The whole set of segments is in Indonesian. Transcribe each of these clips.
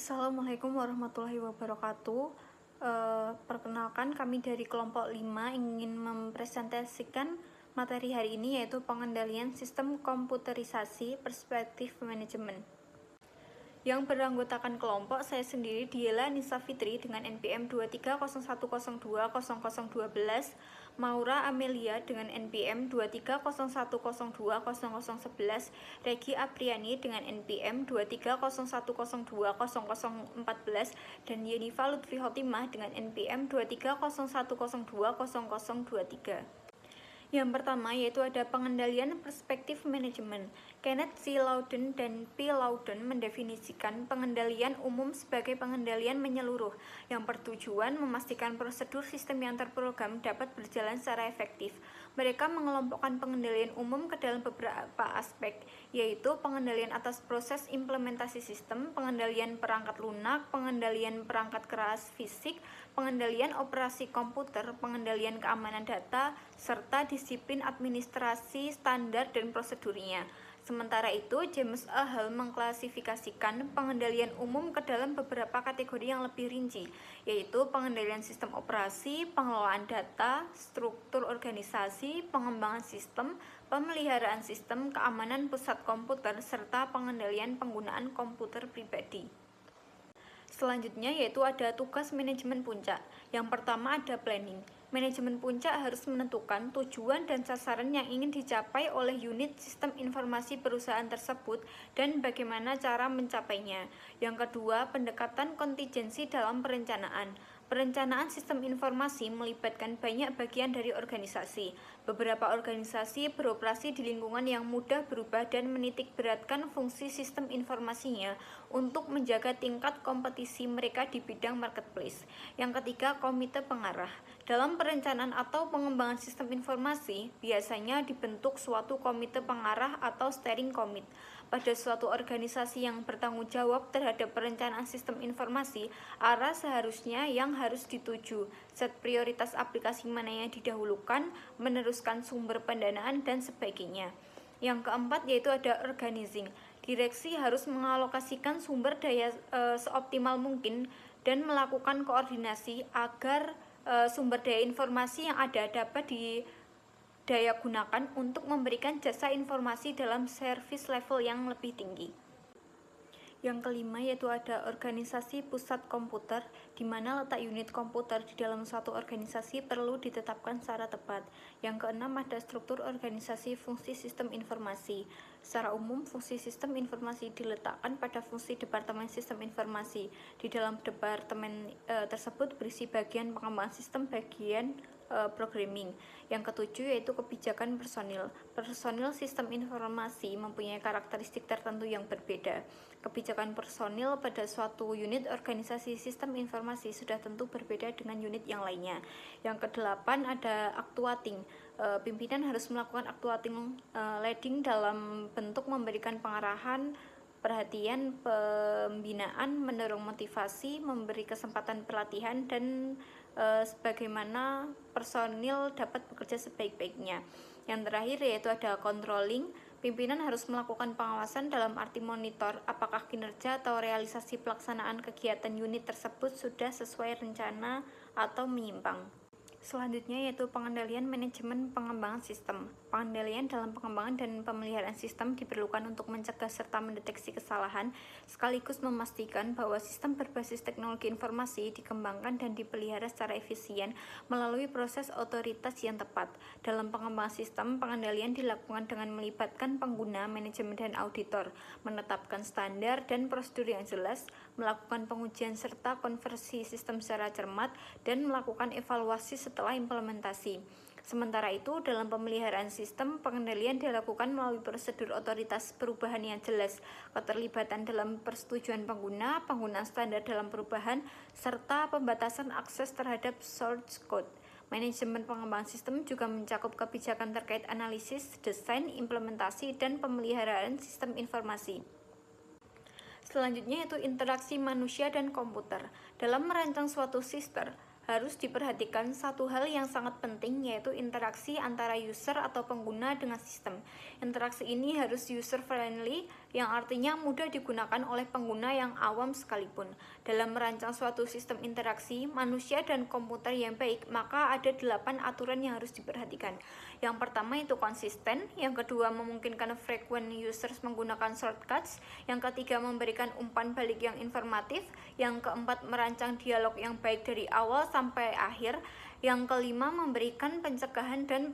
Assalamualaikum warahmatullahi wabarakatuh. Perkenalkan, kami dari kelompok 5 ingin mempresentasikan materi hari ini, yaitu pengendalian sistem komputerisasi perspektif manajemen. Yang beranggotakan kelompok, saya sendiri Diela Nisa Fitri dengan NPM 2301020012, Maura Amelia dengan NPM 2301020011, Regi Apriani dengan NPM 2301020014, dan Yenifa Lutfi Hotimah dengan NPM 2301020023. Yang pertama yaitu ada pengendalian perspektif manajemen. Kenneth C. Loudon dan P. Loudon mendefinisikan pengendalian umum sebagai pengendalian menyeluruh yang bertujuan memastikan prosedur sistem yang terprogram dapat berjalan secara efektif. Mereka mengelompokkan pengendalian umum ke dalam beberapa aspek, yaitu pengendalian atas proses implementasi sistem, pengendalian perangkat lunak, pengendalian perangkat keras fisik, pengendalian operasi komputer, pengendalian keamanan data, serta disiplin administrasi standar dan prosedurnya. Sementara itu, James A. Hall mengklasifikasikan pengendalian umum ke dalam beberapa kategori yang lebih rinci, yaitu pengendalian sistem operasi, pengelolaan data, struktur organisasi, pengembangan sistem, pemeliharaan sistem, keamanan pusat komputer, serta pengendalian penggunaan komputer pribadi. Selanjutnya yaitu ada tugas manajemen puncak. Yang pertama ada planning. Manajemen puncak harus menentukan tujuan dan sasaran yang ingin dicapai oleh unit sistem informasi perusahaan tersebut dan bagaimana cara mencapainya. Yang kedua, pendekatan kontingensi dalam perencanaan. Perencanaan sistem informasi melibatkan banyak bagian dari organisasi. Beberapa organisasi beroperasi di lingkungan yang mudah berubah dan menitik beratkan fungsi sistem informasinya untuk menjaga tingkat kompetisi mereka di bidang marketplace. Yang ketiga, komite pengarah. Dalam perencanaan atau pengembangan sistem informasi, biasanya dibentuk suatu komite pengarah atau steering committee. Pada suatu organisasi yang bertanggung jawab terhadap perencanaan sistem informasi, arah seharusnya yang harus dituju, set prioritas aplikasi mana yang didahulukan, meneruskan sumber pendanaan, dan sebagainya. Yang keempat yaitu ada organizing. Direksi harus mengalokasikan sumber daya seoptimal mungkin dan melakukan koordinasi agar sumber daya informasi yang ada dapat daya gunakan untuk memberikan jasa informasi dalam service level yang lebih tinggi. Yang kelima yaitu ada organisasi pusat komputer, di mana letak unit komputer di dalam suatu organisasi perlu ditetapkan secara tepat. Yang keenam ada struktur organisasi fungsi sistem informasi. Secara umum, fungsi sistem informasi diletakkan pada fungsi Departemen Sistem Informasi. Di dalam departemen tersebut berisi bagian pengembangan sistem, bagian programming. Yang ketujuh yaitu kebijakan personil. Personil sistem informasi mempunyai karakteristik tertentu yang berbeda. Kebijakan personil pada suatu unit organisasi sistem informasi sudah tentu berbeda dengan unit yang lainnya. Yang kedelapan ada actuating. Pimpinan harus melakukan actuating leading dalam bentuk memberikan pengarahan, perhatian, pembinaan, mendorong motivasi, memberi kesempatan pelatihan, dan sebagaimana personil dapat bekerja sebaik-baiknya. Yang terakhir yaitu ada controlling. Pimpinan harus melakukan pengawasan dalam arti monitor apakah kinerja atau realisasi pelaksanaan kegiatan unit tersebut sudah sesuai rencana atau menyimpang. Selanjutnya yaitu pengendalian manajemen pengembangan sistem. Pengendalian dalam pengembangan dan pemeliharaan sistem diperlukan untuk mencegah serta mendeteksi kesalahan, sekaligus memastikan bahwa sistem berbasis teknologi informasi dikembangkan dan dipelihara secara efisien melalui proses otoritas yang tepat. Dalam pengembangan sistem, pengendalian dilakukan dengan melibatkan pengguna, manajemen, dan auditor, menetapkan standar dan prosedur yang jelas, melakukan pengujian serta konversi sistem secara cermat, dan melakukan evaluasi setelah implementasi. Sementara itu, dalam pemeliharaan sistem, pengendalian dilakukan melalui prosedur otoritas perubahan yang jelas, keterlibatan dalam persetujuan pengguna, penggunaan standar dalam perubahan, serta pembatasan akses terhadap source code. Manajemen pengembangan sistem juga mencakup kebijakan terkait analisis, desain, implementasi, dan pemeliharaan sistem informasi. Selanjutnya yaitu interaksi manusia dan komputer. Dalam merancang suatu sistem, harus diperhatikan satu hal yang sangat penting, yaitu interaksi antara user atau pengguna dengan sistem. Interaksi ini harus user friendly yang artinya mudah digunakan oleh pengguna yang awam sekalipun. Dalam merancang suatu sistem interaksi manusia dan komputer yang baik, maka ada 8 aturan yang harus diperhatikan. Yang pertama itu konsisten, yang kedua memungkinkan frequent users menggunakan shortcuts, yang ketiga memberikan umpan balik yang informatif, yang keempat merancang dialog yang baik dari awal sampai akhir, yang kelima memberikan pencegahan dan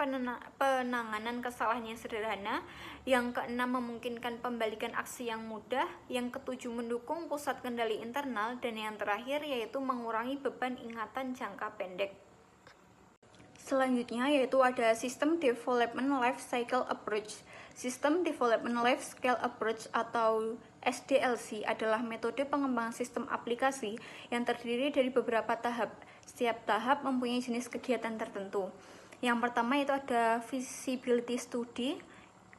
penanganan kesalahan yang sederhana, yang keenam memungkinkan pembalikan aksi yang mudah, yang ketujuh mendukung pusat kendali internal, dan yang terakhir yaitu mengurangi beban ingatan jangka pendek. Selanjutnya yaitu ada System Development Life Cycle Approach. System Development Life Cycle Approach atau SDLC adalah metode pengembangan sistem aplikasi yang terdiri dari beberapa tahap. Setiap tahap mempunyai jenis kegiatan tertentu. Yang pertama itu ada Feasibility Study,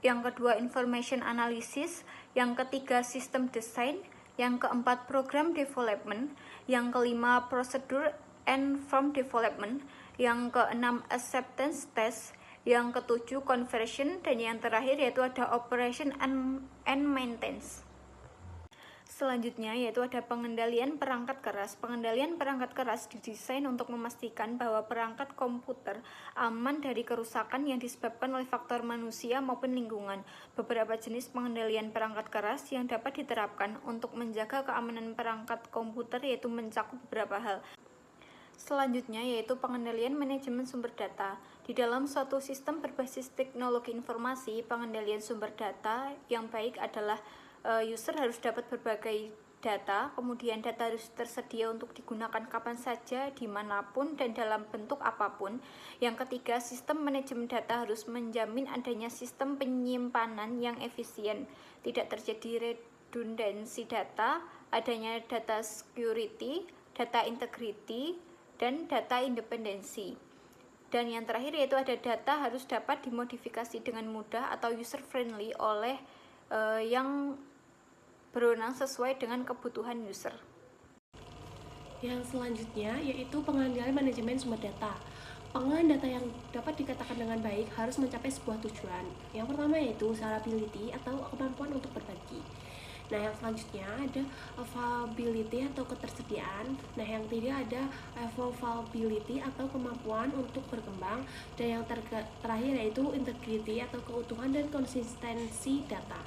yang kedua Information Analysis, yang ketiga System Design, yang keempat Program Development, yang kelima Procedure and Form Development, yang keenam Acceptance Test, yang ketujuh Conversion, dan yang terakhir yaitu ada Operation and Maintenance. Selanjutnya yaitu ada pengendalian perangkat keras. Pengendalian perangkat keras didesain untuk memastikan bahwa perangkat komputer aman dari kerusakan yang disebabkan oleh faktor manusia maupun lingkungan. Beberapa jenis pengendalian perangkat keras yang dapat diterapkan untuk menjaga keamanan perangkat komputer yaitu mencakup beberapa hal. Selanjutnya yaitu pengendalian manajemen sumber data. Di dalam suatu sistem berbasis teknologi informasi, pengendalian sumber data yang baik adalah user harus dapat berbagai data, kemudian data harus tersedia untuk digunakan kapan saja, dimanapun, dan dalam bentuk apapun. Yang ketiga, sistem manajemen data harus menjamin adanya sistem penyimpanan yang efisien, tidak terjadi redundansi data, adanya data security, data integrity, dan data independensi. Dan yang terakhir yaitu ada data harus dapat dimodifikasi dengan mudah atau user friendly oleh yang berwenang sesuai dengan kebutuhan user. Yang selanjutnya yaitu pengendalian manajemen sumber data. Pengolahan data yang dapat dikatakan dengan baik harus mencapai sebuah tujuan. Yang pertama yaitu scalability atau kemampuan untuk berbagi. Nah, yang selanjutnya ada availability atau ketersediaan. Nah, yang ketiga ada evolvability atau kemampuan untuk berkembang. Dan yang terakhir yaitu integrity atau keutuhan dan konsistensi data.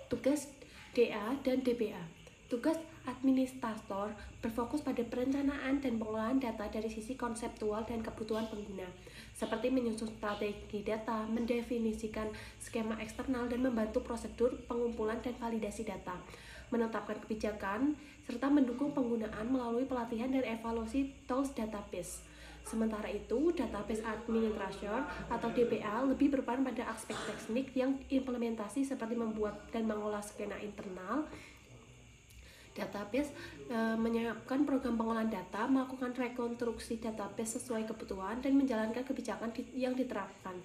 Tugas DA dan DBA. Tugas administrator berfokus pada perencanaan dan pengolahan data dari sisi konseptual dan kebutuhan pengguna, seperti menyusun strategi data, mendefinisikan skema eksternal, dan membantu prosedur pengumpulan dan validasi data, menetapkan kebijakan, serta mendukung penggunaan melalui pelatihan dan evaluasi tools database. Sementara itu, database administrator atau DBA lebih berperan pada aspek teknik yang implementasi seperti membuat dan mengolah skema internal database, menyiapkan program pengolahan data, melakukan rekonstruksi database sesuai kebutuhan, dan menjalankan kebijakan yang diterapkan,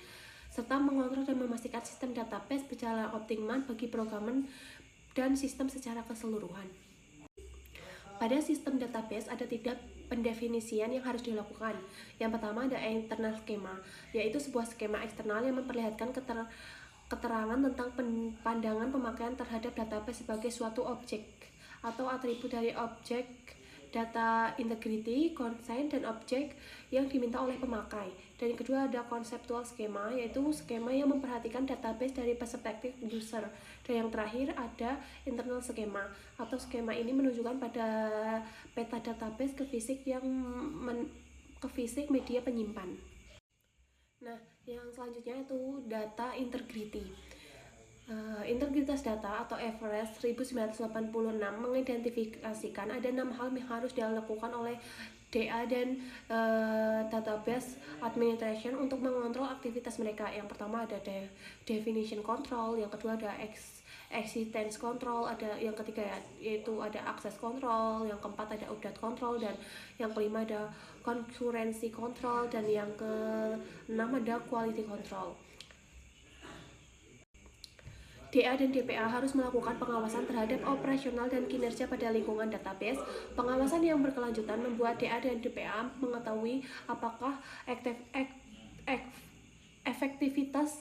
serta mengontrol dan memastikan sistem database berjalan optimal bagi programan dan sistem secara keseluruhan. Pada sistem database ada 3 pendefinisian yang harus dilakukan. Yang pertama ada internal schema, yaitu sebuah skema eksternal yang memperlihatkan keterangan tentang pandangan pemakaian terhadap database sebagai suatu objek atau atribut dari objek, data integrity, consent, dan objek yang diminta oleh pemakai. Dan yang kedua ada conceptual schema, yaitu skema yang memperhatikan database dari perspektif user. Dan yang terakhir ada internal schema, atau skema ini menunjukkan pada peta database ke fisik media penyimpan. Nah, yang selanjutnya itu data integrity. Integritas data atau Everest 1986 mengidentifikasikan ada 6 hal yang harus dilakukan oleh DA dan database administration untuk mengontrol aktivitas mereka. Yang pertama ada definition control, yang kedua ada existence control, ada yang ketiga yaitu ada access control, yang keempat ada update control, dan yang kelima ada concurrency control, dan yang keenam ada quality control. DA dan DPA harus melakukan pengawasan terhadap operasional dan kinerja pada lingkungan database. Pengawasan yang berkelanjutan membuat DA dan DPA mengetahui apakah efektivitas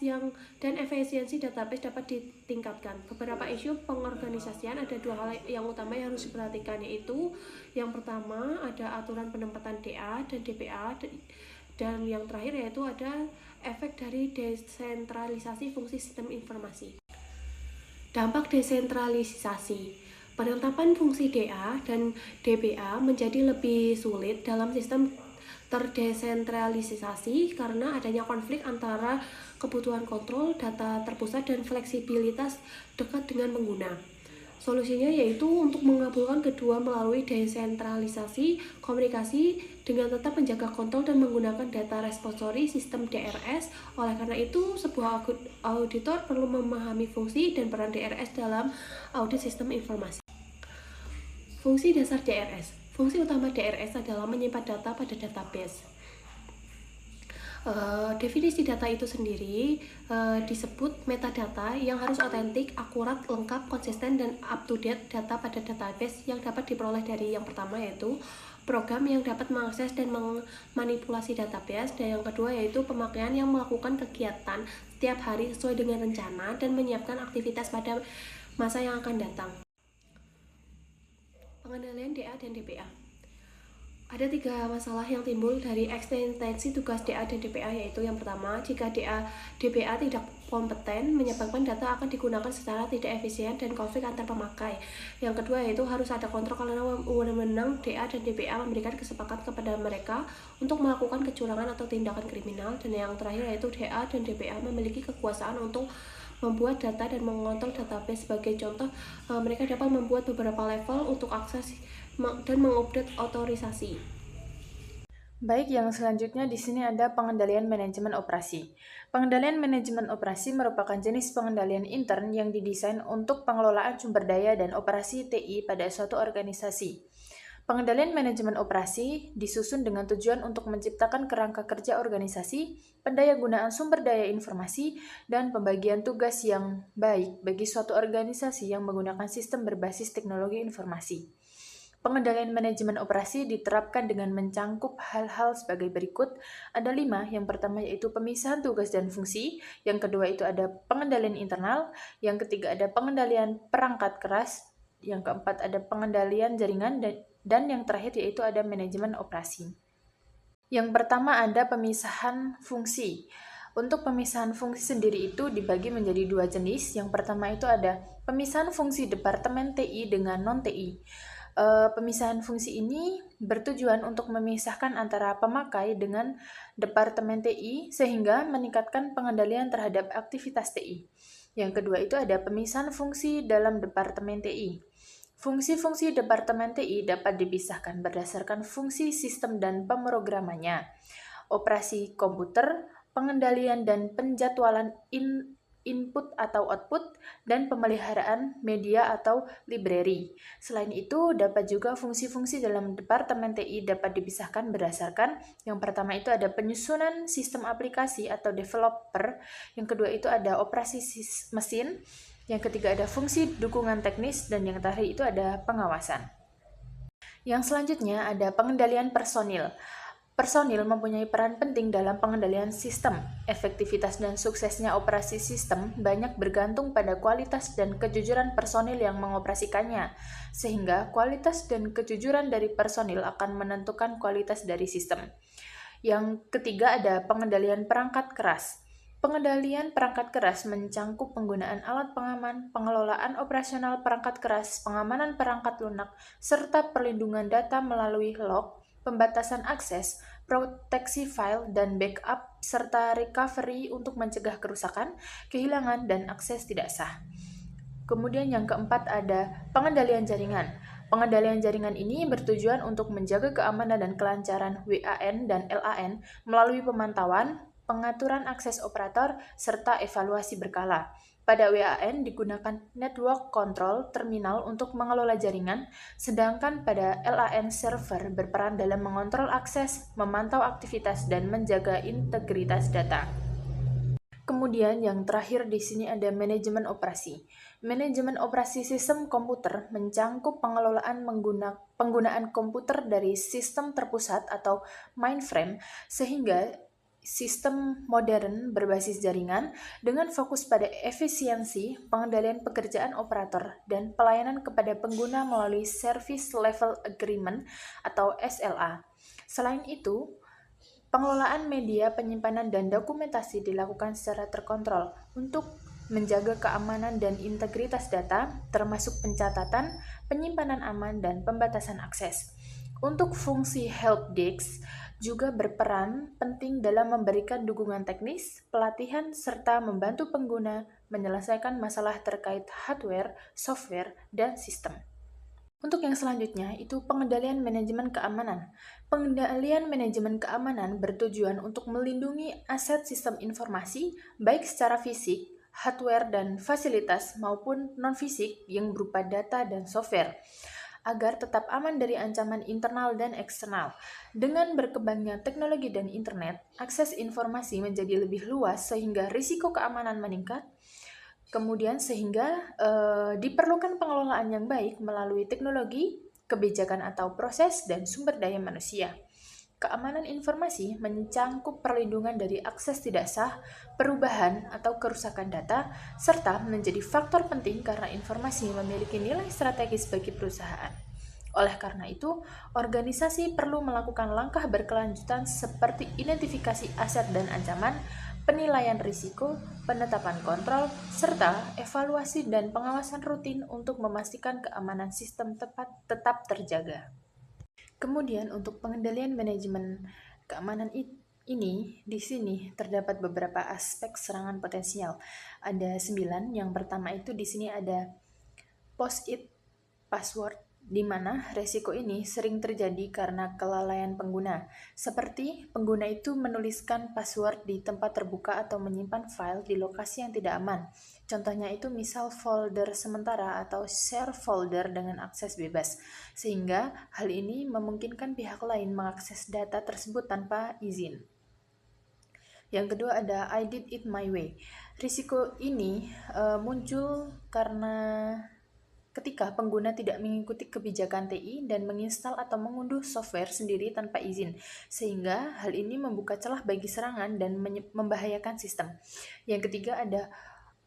dan efisiensi database dapat ditingkatkan. Beberapa isu pengorganisasian, ada dua hal yang utama yang harus diperhatikan, yaitu yang pertama ada aturan penempatan DA dan DPA, dan yang terakhir yaitu ada efek dari desentralisasi fungsi sistem informasi. Dampak desentralisasi. Penetapan fungsi DA dan DPA menjadi lebih sulit dalam sistem terdesentralisasi karena adanya konflik antara kebutuhan kontrol, data terpusat, dan fleksibilitas dekat dengan pengguna. Solusinya yaitu untuk mengabulkan kedua melalui desentralisasi komunikasi dengan tetap menjaga kontrol dan menggunakan data repository sistem DRS. Oleh karena itu, sebuah auditor perlu memahami fungsi dan peran DRS dalam audit sistem informasi. Fungsi dasar DRS. Fungsi utama DRS adalah menyimpan data pada database. Definisi data itu sendiri disebut metadata yang harus otentik, akurat, lengkap, konsisten, dan up-to-date data pada database yang dapat diperoleh dari yang pertama yaitu program yang dapat mengakses dan memanipulasi database, dan yang kedua yaitu pemakaian yang melakukan kegiatan setiap hari sesuai dengan rencana dan menyiapkan aktivitas pada masa yang akan datang. Pengendalian DA dan DPA. Ada 3 masalah yang timbul dari eksistensi tugas DA dan DPA, yaitu yang pertama, jika DPA tidak kompeten, menyebabkan data akan digunakan secara tidak efisien dan konflik antar pemakai. Yang kedua yaitu harus ada kontrol karena wewenang DA dan DPA memberikan kesepakatan kepada mereka untuk melakukan kecurangan atau tindakan kriminal. Dan yang terakhir yaitu DA dan DPA memiliki kekuasaan untuk membuat data dan mengontrol database. Sebagai contoh, mereka dapat membuat beberapa level untuk akses dan mengupdate otorisasi. Baik, yang selanjutnya di sini ada pengendalian manajemen operasi. Pengendalian manajemen operasi merupakan jenis pengendalian intern yang didesain untuk pengelolaan sumber daya dan operasi TI pada suatu organisasi. Pengendalian manajemen operasi disusun dengan tujuan untuk menciptakan kerangka kerja organisasi, pendayagunaan sumber daya informasi, dan pembagian tugas yang baik bagi suatu organisasi yang menggunakan sistem berbasis teknologi informasi. Pengendalian manajemen operasi diterapkan dengan mencangkup hal-hal sebagai berikut. Ada 5, yang pertama yaitu pemisahan tugas dan fungsi, yang kedua itu ada pengendalian internal, yang ketiga ada pengendalian perangkat keras, yang keempat ada pengendalian jaringan, dan yang terakhir yaitu ada manajemen operasi. Yang pertama ada pemisahan fungsi. Untuk pemisahan fungsi sendiri itu dibagi menjadi 2 jenis. Yang pertama itu ada pemisahan fungsi Departemen TI dengan non-TI. Pemisahan fungsi ini bertujuan untuk memisahkan antara pemakai dengan Departemen TI sehingga meningkatkan pengendalian terhadap aktivitas TI. Yang kedua itu ada pemisahan fungsi dalam Departemen TI. Fungsi-fungsi Departemen TI dapat dipisahkan berdasarkan fungsi sistem dan pemrogramannya, operasi komputer, pengendalian dan penjadwalan input atau output, dan pemeliharaan media atau library. Selain itu, dapat juga fungsi-fungsi dalam Departemen TI dapat dipisahkan berdasarkan yang pertama itu ada penyusunan sistem aplikasi atau developer, yang kedua itu ada operasi mesin, yang ketiga ada fungsi dukungan teknis, dan yang terakhir itu ada pengawasan. Yang selanjutnya ada pengendalian personil. Personil mempunyai peran penting dalam pengendalian sistem. Efektivitas dan suksesnya operasi sistem banyak bergantung pada kualitas dan kejujuran personil yang mengoperasikannya, sehingga kualitas dan kejujuran dari personil akan menentukan kualitas dari sistem. Yang ketiga ada pengendalian perangkat keras. Pengendalian perangkat keras mencangkup penggunaan alat pengaman, pengelolaan operasional perangkat keras, pengamanan perangkat lunak, serta perlindungan data melalui log, pembatasan akses, proteksi file dan backup, serta recovery untuk mencegah kerusakan, kehilangan, dan akses tidak sah. Kemudian yang keempat ada pengendalian jaringan. Pengendalian jaringan ini bertujuan untuk menjaga keamanan dan kelancaran WAN dan LAN melalui pemantauan, pengaturan akses operator, serta evaluasi berkala. Pada WAN digunakan network control terminal untuk mengelola jaringan, sedangkan pada LAN server berperan dalam mengontrol akses, memantau aktivitas, dan menjaga integritas data. Kemudian yang terakhir di sini ada manajemen operasi. Manajemen operasi sistem komputer mencangkup pengelolaan penggunaan komputer dari sistem terpusat atau mainframe, sehingga sistem modern berbasis jaringan dengan fokus pada efisiensi, pengendalian pekerjaan operator, dan pelayanan kepada pengguna melalui Service Level Agreement atau SLA. Selain itu, pengelolaan media, penyimpanan, dan dokumentasi dilakukan secara terkontrol untuk menjaga keamanan dan integritas data, termasuk pencatatan, penyimpanan aman, dan pembatasan akses. Untuk fungsi helpdesk juga berperan penting dalam memberikan dukungan teknis, pelatihan, serta membantu pengguna menyelesaikan masalah terkait hardware, software, dan sistem. Untuk yang selanjutnya, itu pengendalian manajemen keamanan. Pengendalian manajemen keamanan bertujuan untuk melindungi aset sistem informasi, baik secara fisik, hardware, dan fasilitas, maupun non-fisik yang berupa data dan software, agar tetap aman dari ancaman internal dan eksternal. Dengan berkembangnya teknologi dan internet, akses informasi menjadi lebih luas sehingga risiko keamanan meningkat. Kemudian sehingga diperlukan pengelolaan yang baik melalui teknologi, kebijakan atau proses, dan sumber daya manusia. Keamanan informasi mencangkup perlindungan dari akses tidak sah, perubahan atau kerusakan data, serta menjadi faktor penting karena informasi memiliki nilai strategis bagi perusahaan. Oleh karena itu, organisasi perlu melakukan langkah berkelanjutan seperti identifikasi aset dan ancaman, penilaian risiko, penetapan kontrol, serta evaluasi dan pengawasan rutin untuk memastikan keamanan sistem tetap terjaga. Kemudian untuk pengendalian manajemen keamanan ini, di sini terdapat beberapa aspek serangan potensial. Ada 9, yang pertama itu di sini ada post-it password, di mana resiko ini sering terjadi karena kelalaian pengguna, seperti pengguna itu menuliskan password di tempat terbuka atau menyimpan file di lokasi yang tidak aman. Contohnya itu misal folder sementara atau share folder dengan akses bebas, sehingga hal ini memungkinkan pihak lain mengakses data tersebut tanpa izin. Yang kedua ada I did it my way. Risiko ini muncul karena ketika pengguna tidak mengikuti kebijakan TI dan menginstal atau mengunduh software sendiri tanpa izin, sehingga hal ini membuka celah bagi serangan dan membahayakan sistem. Yang ketiga ada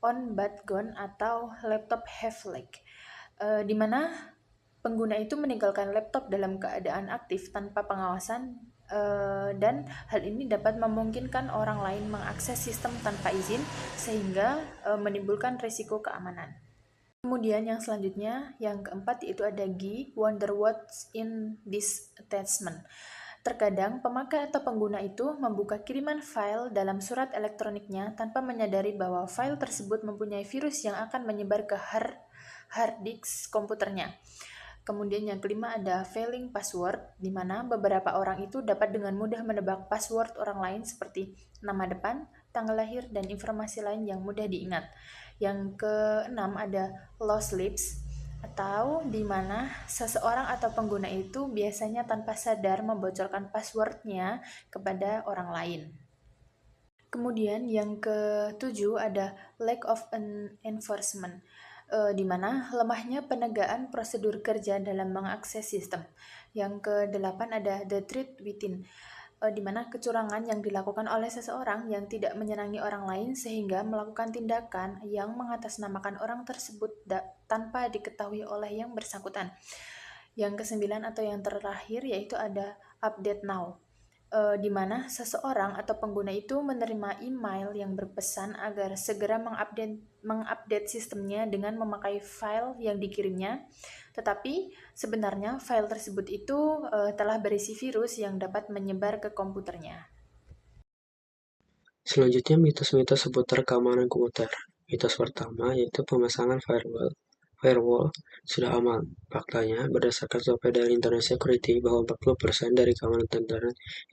on but gone atau laptop have lag, di mana pengguna itu meninggalkan laptop dalam keadaan aktif tanpa pengawasan, dan hal ini dapat memungkinkan orang lain mengakses sistem tanpa izin sehingga menimbulkan risiko keamanan. Kemudian yang selanjutnya, yang keempat yaitu ada G, wonder what's in this attachment. Terkadang pemakai atau pengguna itu membuka kiriman file dalam surat elektroniknya tanpa menyadari bahwa file tersebut mempunyai virus yang akan menyebar ke hard disk komputernya. Kemudian yang kelima ada failing password, di mana beberapa orang itu dapat dengan mudah menebak password orang lain seperti nama depan, tanggal lahir, dan informasi lain yang mudah diingat. Yang keenam ada lost lips, atau di mana seseorang atau pengguna itu biasanya tanpa sadar membocorkan passwordnya kepada orang lain. Kemudian yang ketujuh ada lack of enforcement, di mana lemahnya penegakan prosedur kerja dalam mengakses sistem. Yang kedelapan ada the threat within, di mana kecurangan yang dilakukan oleh seseorang yang tidak menyenangi orang lain sehingga melakukan tindakan yang mengatasnamakan orang tersebut tanpa diketahui oleh yang bersangkutan. Yang kesembilan atau yang terakhir yaitu ada update now, di mana seseorang atau pengguna itu menerima email yang berpesan agar segera mengupdate sistemnya dengan memakai file yang dikirimnya, tetapi sebenarnya file tersebut itu telah berisi virus yang dapat menyebar ke komputernya. Selanjutnya mitos-mitos seputar keamanan komputer. Mitos pertama yaitu pemasangan firewall sudah aman. Faktanya, berdasarkan survei dari Internet Security, bahwa 40% dari keamanan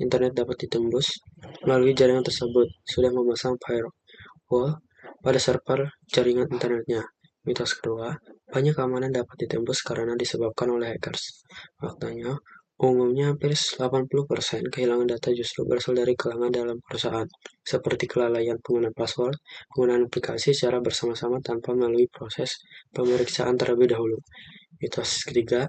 internet dapat ditembus melalui jaringan tersebut sudah memasang firewall pada server jaringan internetnya. Mitos kedua, banyak keamanan dapat ditembus karena disebabkan oleh hackers. Faktanya, umumnya hampir 80% kehilangan data justru berasal dari kalangan dalam perusahaan, seperti kelalaian penggunaan password, penggunaan aplikasi secara bersama-sama tanpa melalui proses pemeriksaan terlebih dahulu. Mitos ketiga,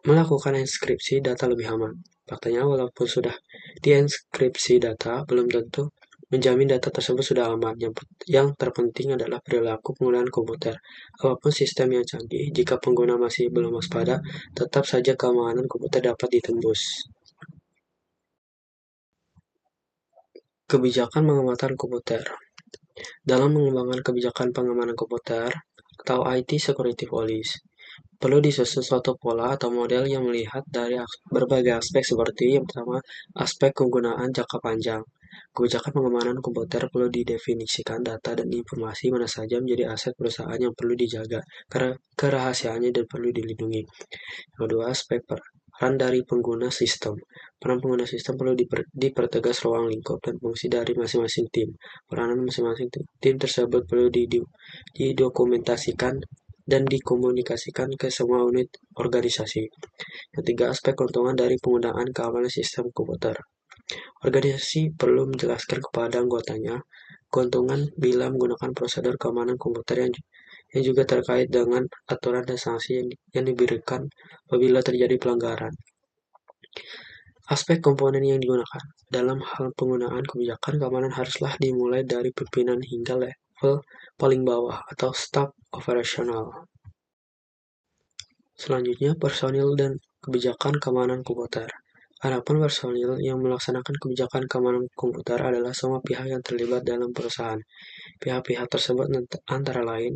melakukan enkripsi data lebih aman. Faktanya, walaupun sudah Dienkripsi data belum tentu menjamin data tersebut sudah aman. Yang terpenting adalah perilaku penggunaan komputer. Apapun sistem yang canggih, jika pengguna masih belum waspada, tetap saja keamanan komputer dapat ditembus. Kebijakan pengamatan komputer. Dalam mengembangkan kebijakan pengamanan komputer atau IT Security Policy, perlu disusun suatu pola atau model yang melihat dari berbagai aspek seperti yang pertama, aspek kegunaan jangka panjang. Kebijakan pengamanan komputer perlu didefinisikan data dan informasi mana saja menjadi aset perusahaan yang perlu dijaga kerahasiaannya dan perlu dilindungi. Kedua, aspek peran dari pengguna sistem. Peran pengguna sistem perlu dipertegas ruang lingkup dan fungsi dari masing-masing tim. Peranan masing-masing tim tersebut perlu didokumentasikan dan dikomunikasikan ke semua unit organisasi. Ketiga, aspek keuntungan dari penggunaan keamanan sistem komputer. Organisasi perlu menjelaskan kepada anggotanya keuntungan bila menggunakan prosedur keamanan komputer yang juga terkait dengan aturan dan sanksi yang diberikan apabila terjadi pelanggaran. Aspek komponen yang digunakan. Dalam hal penggunaan kebijakan keamanan haruslah dimulai dari pimpinan hingga level paling bawah atau staf operasional. Selanjutnya, personil dan kebijakan keamanan komputer. Adapun personil yang melaksanakan kebijakan keamanan komputer adalah semua pihak yang terlibat dalam perusahaan. Pihak-pihak tersebut antara lain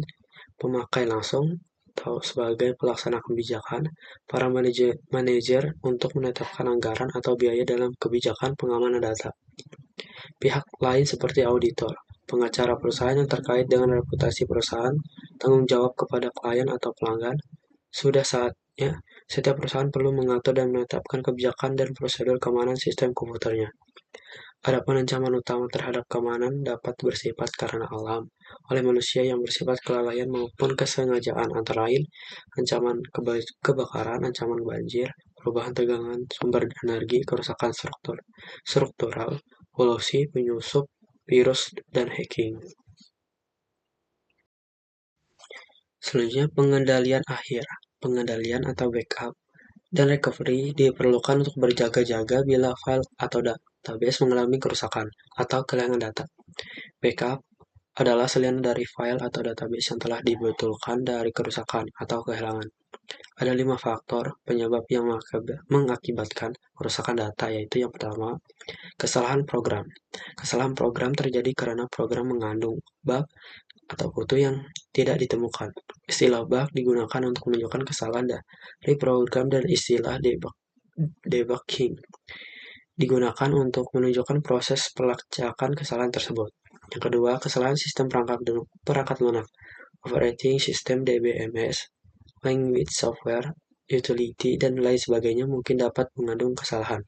pemakai langsung atau sebagai pelaksana kebijakan, para manajer untuk menetapkan anggaran atau biaya dalam kebijakan pengamanan data. Pihak lain seperti auditor, pengacara perusahaan yang terkait dengan reputasi perusahaan, tanggung jawab kepada klien atau pelanggan. Sudah saatnya setiap perusahaan perlu mengatur dan menetapkan kebijakan dan prosedur keamanan sistem komputernya. Adapun ancaman utama terhadap keamanan dapat bersifat karena alam, oleh manusia yang bersifat kelalaian maupun kesengajaan, antara lain ancaman kebakaran, ancaman banjir, perubahan tegangan sumber energi, kerusakan struktural, polusi, penyusup, virus, dan hacking. Selanjutnya, pengendalian akhir. Pengendalian atau backup dan recovery diperlukan untuk berjaga-jaga bila file atau database mengalami kerusakan atau kehilangan data. Backup adalah salinan dari file atau database yang telah dibetulkan dari kerusakan atau kehilangan. Ada 5 faktor penyebab yang mengakibatkan kerusakan data, yaitu yang pertama, kesalahan program. Kesalahan program terjadi karena program mengandung bug atau kutu yang tidak ditemukan. Istilah bug digunakan untuk menunjukkan kesalahan dari program dan istilah debugging digunakan untuk menunjukkan proses pelacakan kesalahan tersebut. Yang kedua, kesalahan sistem perangkat lunak, operating system DBMS, language software, utility, dan lain sebagainya mungkin dapat mengandung kesalahan.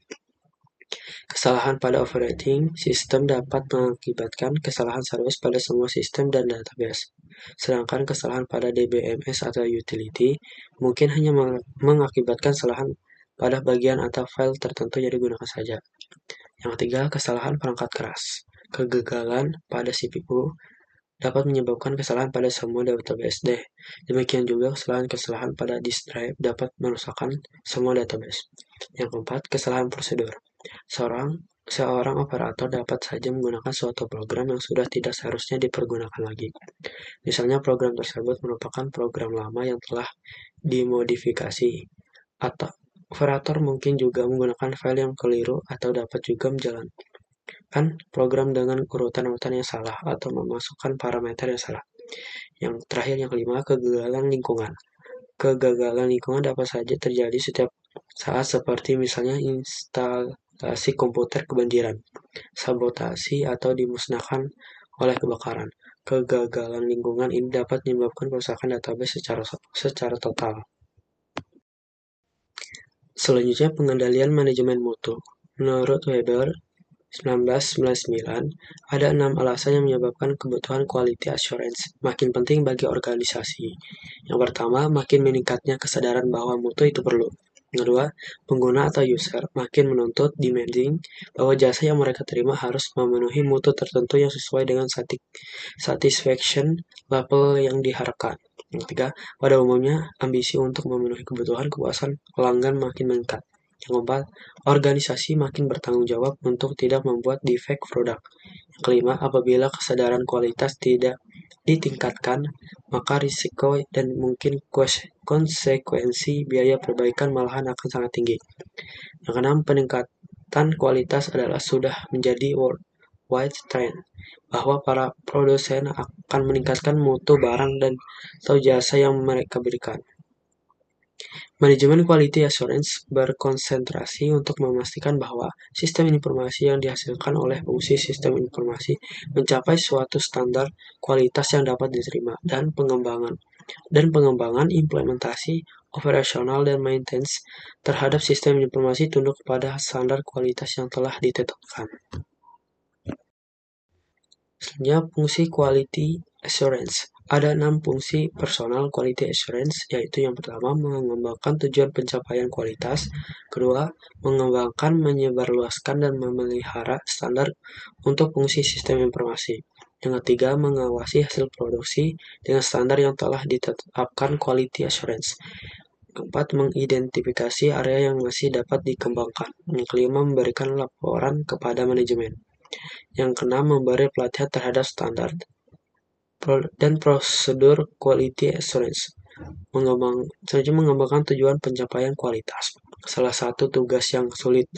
Kesalahan pada operating system dapat mengakibatkan kesalahan service pada semua sistem dan database. Sedangkan kesalahan pada DBMS atau utility mungkin hanya mengakibatkan kesalahan pada bagian atau file tertentu yang digunakan saja. Yang ketiga, kesalahan perangkat keras. Kegagalan pada CPU dapat menyebabkan kesalahan pada semua database. Demikian juga kesalahan pada disk drive dapat merusakkan semua database. Yang keempat, kesalahan prosedur. Seorang operator dapat saja menggunakan suatu program yang sudah tidak seharusnya dipergunakan lagi. Misalnya program tersebut merupakan program lama yang telah dimodifikasi, atau operator mungkin juga menggunakan file yang keliru atau dapat juga menjalankan program dengan urutan-urutan yang salah atau memasukkan parameter yang salah. Yang terakhir, yang kelima, kegagalan lingkungan. Kegagalan lingkungan dapat saja terjadi setiap saat, seperti misalnya instalasi komputer kebanjiran, sabotasi, atau dimusnahkan oleh kebakaran. Kegagalan lingkungan ini dapat menyebabkan kerusakan database secara total. Selanjutnya, pengendalian manajemen mutu. Menurut Weber 1999, ada 6 alasan yang menyebabkan kebutuhan quality assurance makin penting bagi organisasi. Yang pertama, makin meningkatnya kesadaran bahwa mutu itu perlu. Yang kedua, pengguna atau user makin menuntut demanding bahwa jasa yang mereka terima harus memenuhi mutu tertentu yang sesuai dengan satisfaction level yang diharapkan. Yang ketiga, pada umumnya ambisi untuk memenuhi kebutuhan kepuasan pelanggan makin meningkat. Yang keempat, organisasi makin bertanggung jawab untuk tidak membuat defect produk. Yang kelima, apabila kesadaran kualitas tidak ditingkatkan, maka risiko dan mungkin konsekuensi biaya perbaikan malahan akan sangat tinggi. Yang keenam, peningkatan kualitas adalah sudah menjadi worldwide trend, bahwa para produsen akan meningkatkan mutu barang dan atau jasa yang mereka berikan. Manajemen Quality Assurance berkonsentrasi untuk memastikan bahwa sistem informasi yang dihasilkan oleh fungsi sistem informasi mencapai suatu standar kualitas yang dapat diterima, dan pengembangan implementasi operasional dan maintenance terhadap sistem informasi tunduk pada standar kualitas yang telah ditetapkan. Selanjutnya, fungsi Quality Assurance. Ada 6 fungsi personal Quality Assurance, yaitu yang pertama, mengembangkan tujuan pencapaian kualitas. Kedua, mengembangkan, menyebarluaskan, dan memelihara standar untuk fungsi sistem informasi. Yang ketiga, mengawasi hasil produksi dengan standar yang telah ditetapkan Quality Assurance. Keempat, mengidentifikasi area yang masih dapat dikembangkan. Yang kelima, memberikan laporan kepada manajemen. Yang keenam, memberi pelatihan terhadap standar dan prosedur Quality Assurance. Selanjutnya, mengembangkan tujuan pencapaian kualitas. Salah satu tugas yang sulit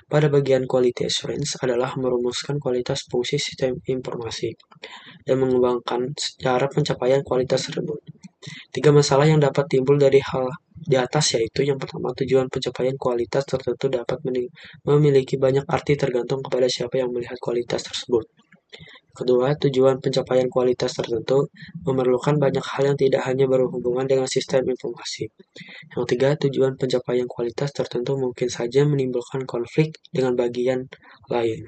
pada bagian Quality Assurance adalah merumuskan kualitas fungsi sistem informasi dan mengembangkan cara pencapaian kualitas tersebut. 3 masalah yang dapat timbul dari hal di atas yaitu, yang pertama, tujuan pencapaian kualitas tertentu dapat memiliki banyak arti tergantung kepada siapa yang melihat kualitas tersebut. Kedua, tujuan pencapaian kualitas tertentu memerlukan banyak hal yang tidak hanya berhubungan dengan sistem informasi. Yang ketiga, tujuan pencapaian kualitas tertentu mungkin saja menimbulkan konflik dengan bagian lain.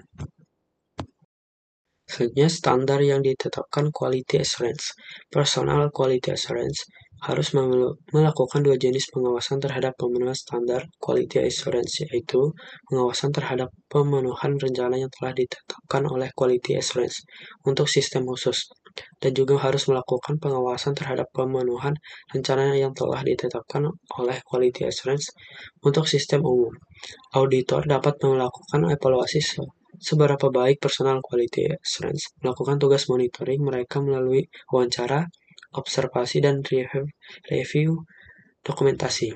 Selanjutnya, standar yang ditetapkan Quality Assurance. Personal Quality Assurance harus melakukan 2 jenis pengawasan terhadap pemenuhan standar Quality Assurance, yaitu pengawasan terhadap pemenuhan rencana yang telah ditetapkan oleh Quality Assurance untuk sistem khusus, dan juga harus melakukan pengawasan terhadap pemenuhan rencana yang telah ditetapkan oleh Quality Assurance untuk sistem umum. Auditor dapat melakukan evaluasi seberapa baik personal Quality Assurance melakukan tugas monitoring mereka melalui wawancara, observasi, dan review dokumentasi.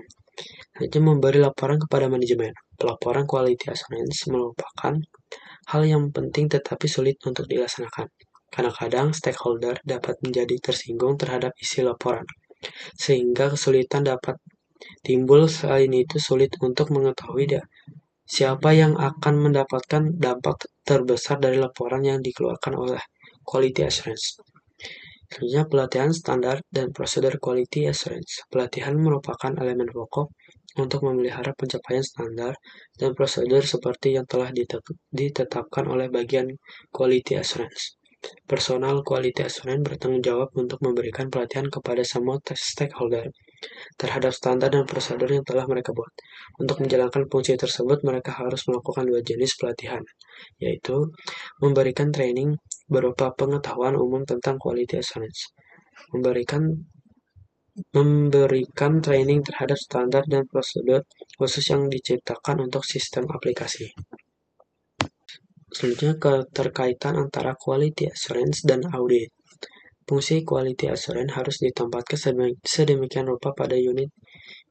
Selanjutnya, memberi laporan kepada manajemen. Pelaporan Quality Assurance merupakan hal yang penting tetapi sulit untuk dilaksanakan. Kadang-kadang stakeholder dapat menjadi tersinggung terhadap isi laporan, sehingga kesulitan dapat timbul. Selain itu, sulit untuk mengetahui siapa yang akan mendapatkan dampak terbesar dari laporan yang dikeluarkan oleh Quality Assurance. Selanjutnya, pelatihan standar dan prosedur Quality Assurance. Pelatihan merupakan elemen pokok untuk memelihara pencapaian standar dan prosedur seperti yang telah ditetapkan oleh bagian Quality Assurance. Personal Quality Assurance bertanggung jawab untuk memberikan pelatihan kepada semua stakeholder terhadap standar dan prosedur yang telah mereka buat. Untuk menjalankan fungsi tersebut, mereka harus melakukan 2 jenis pelatihan, yaitu memberikan training berupa pengetahuan umum tentang Quality Assurance, memberikan training terhadap standar dan prosedur khusus yang diciptakan untuk sistem aplikasi. Selanjutnya, keterkaitan antara Quality Assurance dan audit. Fungsi Quality Assurance harus ditempatkan sedemikian rupa pada unit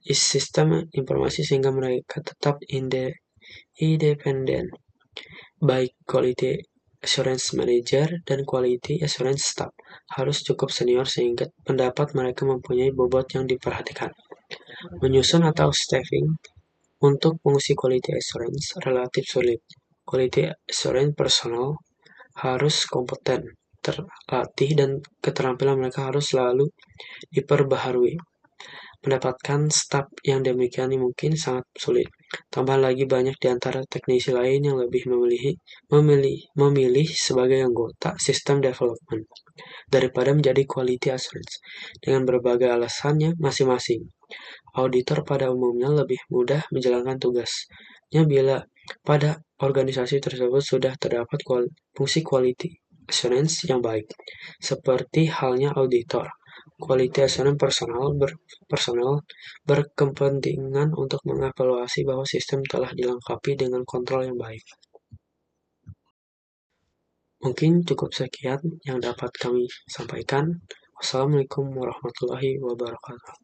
sistem informasi sehingga mereka tetap independen. Baik Quality Assurance Manager dan Quality Assurance Staff harus cukup senior sehingga pendapat mereka mempunyai bobot yang diperhatikan. Menyusun atau staffing untuk fungsi Quality Assurance relatif sulit. Quality Assurance personal harus kompeten, terlatih, dan keterampilan mereka harus selalu diperbaharui. Mendapatkan staf yang demikian mungkin sangat sulit. Tambah lagi, banyak di antara teknisi lain yang lebih memilih sebagai anggota sistem development daripada menjadi Quality Assurance dengan berbagai alasannya masing-masing. Auditor pada umumnya lebih mudah menjalankan tugasnya bila pada organisasi tersebut sudah terdapat fungsi Quality Assurance yang baik. Seperti halnya auditor, Quality assurance personal berkepentingan untuk mengevaluasi bahwa sistem telah dilengkapi dengan kontrol yang baik. Mungkin cukup sekian yang dapat kami sampaikan. Wassalamualaikum warahmatullahi wabarakatuh.